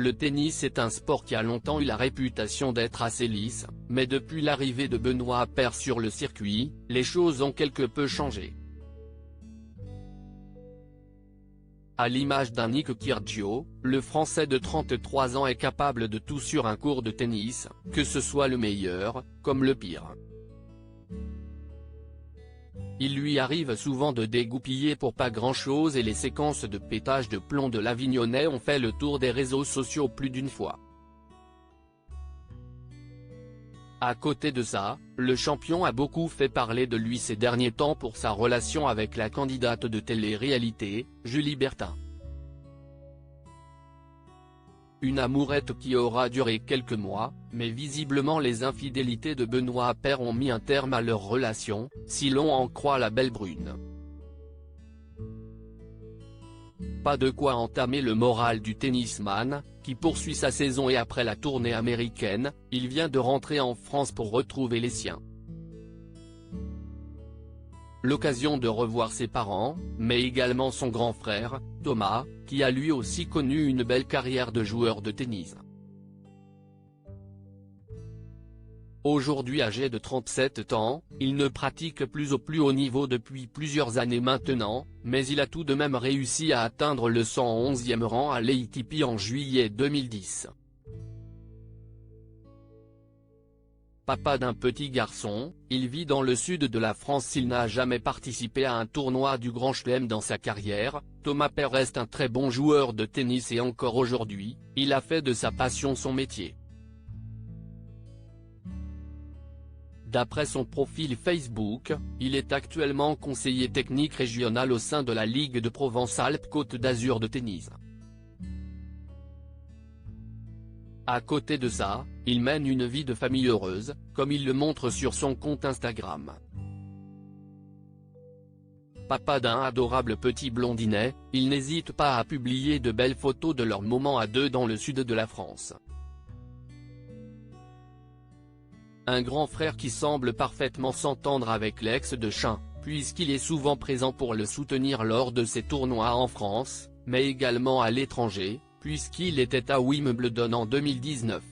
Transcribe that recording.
Le tennis est un sport qui a longtemps eu la réputation d'être assez lisse, mais depuis l'arrivée de Benoît Paire sur le circuit, les choses ont quelque peu changé. À l'image d'un Nick Kyrgios, le Français de 33 ans est capable de tout sur un court de tennis, que ce soit le meilleur, comme le pire. Il lui arrive souvent de dégoupiller pour pas grand-chose et les séquences de pétage de plomb de l'Avignonnais ont fait le tour des réseaux sociaux plus d'une fois. À côté de ça, le champion a beaucoup fait parler de lui ces derniers temps pour sa relation avec la candidate de télé-réalité, Julie Berthin. Une amourette qui aura duré quelques mois, mais visiblement les infidélités de Benoît Paire ont mis un terme à leur relation, si l'on en croit la belle brune. Pas de quoi entamer le moral du tennisman, qui poursuit sa saison et après la tournée américaine, il vient de rentrer en France pour retrouver les siens. L'occasion de revoir ses parents, mais également son grand frère, Thomas, qui a lui aussi connu une belle carrière de joueur de tennis. Aujourd'hui âgé de 37 ans, il ne pratique plus au plus haut niveau depuis plusieurs années maintenant, mais il a tout de même réussi à atteindre le 111e rang à l'ATP en juillet 2010. Papa d'un petit garçon, il vit dans le sud de la France. S'il n'a jamais participé à un tournoi du Grand Chelem dans sa carrière, Thomas Paire reste un très bon joueur de tennis et encore aujourd'hui, il a fait de sa passion son métier. D'après son profil Facebook, il est actuellement conseiller technique régional au sein de la Ligue de Provence-Alpes-Côte d'Azur de tennis. À côté de ça, il mène une vie de famille heureuse, comme il le montre sur son compte Instagram. Papa d'un adorable petit blondinet, il n'hésite pas à publier de belles photos de leurs moments à deux dans le sud de la France. Un grand frère qui semble parfaitement s'entendre avec l'ex de Chin, puisqu'il est souvent présent pour le soutenir lors de ses tournois en France, mais également à l'étranger, puisqu'il était à Wimbledon en 2019.